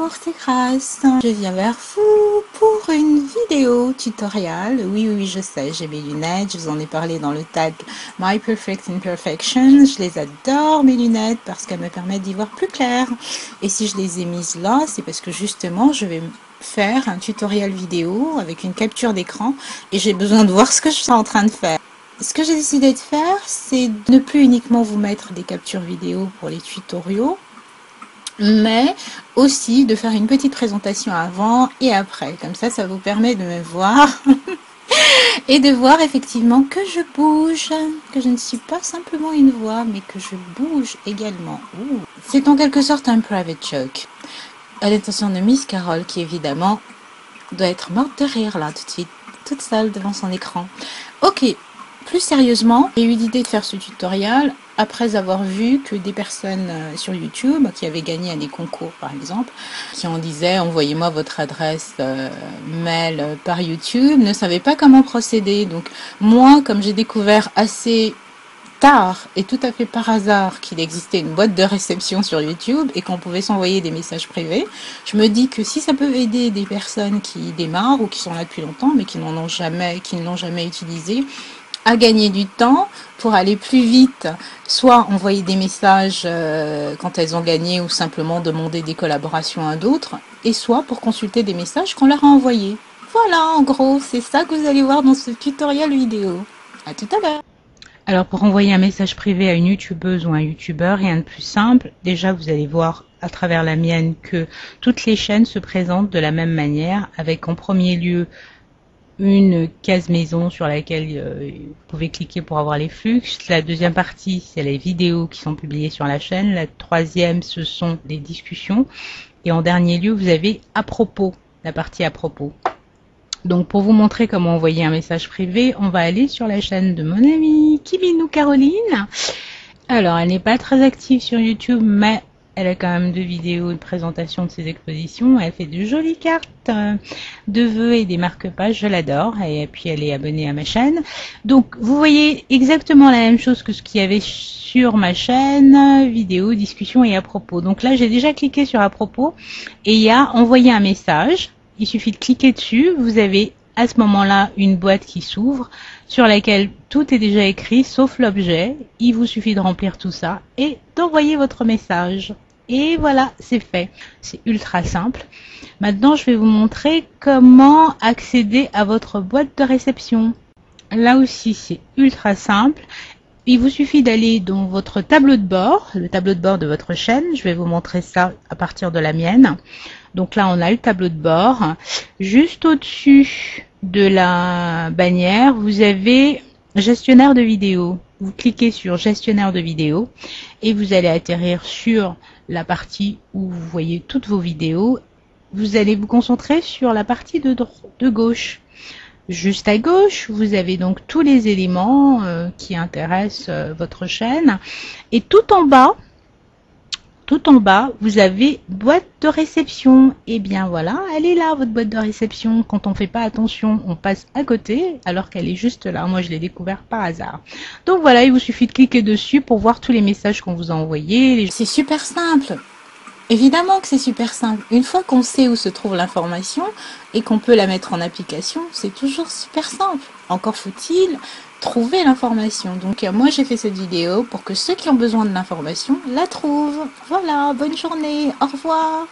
Bonjour, c'est Grace. Je viens vers vous pour une vidéo tutoriel. Oui, je sais, j'ai mes lunettes. Je vous en ai parlé dans le tag My Perfect Imperfections. Je les adore, mes lunettes, parce qu'elles me permettent d'y voir plus clair. Et si je les ai mises là, c'est parce que justement, je vais faire un tutoriel vidéo avec une capture d'écran et j'ai besoin de voir ce que je suis en train de faire. Ce que j'ai décidé de faire, c'est de ne plus uniquement vous mettre des captures vidéo pour les tutoriaux, mais aussi de faire une petite présentation avant et après. Comme ça vous permet de me voir et de voir effectivement que je bouge, que je ne suis pas simplement une voix, mais que je bouge également. C'est en quelque sorte un private joke, à l'intention de Miss Carole, qui évidemment doit être morte de rire là tout de suite, toute seule devant son écran. Ok, plus sérieusement, j'ai eu l'idée de faire ce tutoriel après avoir vu que des personnes sur YouTube qui avaient gagné à des concours par exemple, qui en disaient envoyez-moi votre adresse mail par YouTube, ne savaient pas comment procéder. Donc moi, comme j'ai découvert assez tard et tout à fait par hasard qu'il existait une boîte de réception sur YouTube et qu'on pouvait s'envoyer des messages privés, je me dis que si ça peut aider des personnes qui démarrent ou qui sont là depuis longtemps mais qui ne l'ont jamais utilisé, à gagner du temps pour aller plus vite, soit envoyer des messages quand elles ont gagné ou simplement demander des collaborations à d'autres, et soit pour consulter des messages qu'on leur a envoyés. Voilà, en gros, c'est ça que vous allez voir dans ce tutoriel vidéo. À tout à l'heure. Alors pour envoyer un message privé à une youtubeuse ou un youtubeur, rien de plus simple. Déjà, vous allez voir à travers la mienne que toutes les chaînes se présentent de la même manière, avec en premier lieu une case maison sur laquelle vous pouvez cliquer pour avoir les flux. La deuxième partie, c'est les vidéos qui sont publiées sur la chaîne. La troisième, ce sont les discussions. Et en dernier lieu, vous avez à propos, la partie à propos. Donc pour vous montrer comment envoyer un message privé, on va aller sur la chaîne de mon amie Kiminou Caroline. Alors elle n'est pas très active sur YouTube, mais elle a quand même 2 vidéos de présentation de ses expositions. Elle fait de jolies cartes de vœux et des marque-pages, je l'adore. Et puis elle est abonnée à ma chaîne. Donc vous voyez exactement la même chose que ce qu'il y avait sur ma chaîne, vidéo, discussion et à propos. Donc là j'ai déjà cliqué sur à propos et il y a envoyer un message. Il suffit de cliquer dessus, vous avez à ce moment-là une boîte qui s'ouvre sur laquelle tout est déjà écrit sauf l'objet. Il vous suffit de remplir tout ça et d'envoyer votre message. Et voilà, c'est fait. C'est ultra simple. Maintenant, je vais vous montrer comment accéder à votre boîte de réception. Là aussi, c'est ultra simple. Il vous suffit d'aller dans votre tableau de bord, le tableau de bord de votre chaîne. Je vais vous montrer ça à partir de la mienne. Donc là, on a le tableau de bord. Juste au-dessus de la bannière, vous avez gestionnaire de vidéo. Vous cliquez sur gestionnaire de vidéo et vous allez atterrir sur la partie où vous voyez toutes vos vidéos. Vous allez vous concentrer sur la partie de gauche. Juste à gauche, vous avez donc tous les éléments qui intéressent votre chaîne. Et tout en bas, vous avez boîte de réception. Et bien voilà, elle est là, votre boîte de réception. Quand on ne fait pas attention, on passe à côté, alors qu'elle est juste là. Moi, je l'ai découvert par hasard. Donc voilà, il vous suffit de cliquer dessus pour voir tous les messages qu'on vous a envoyés. C'est super simple. Évidemment que c'est super simple. Une fois qu'on sait où se trouve l'information et qu'on peut la mettre en application, c'est toujours super simple. Encore faut-il trouver l'information. Donc moi j'ai fait cette vidéo pour que ceux qui ont besoin de l'information la trouvent. Voilà, bonne journée, au revoir.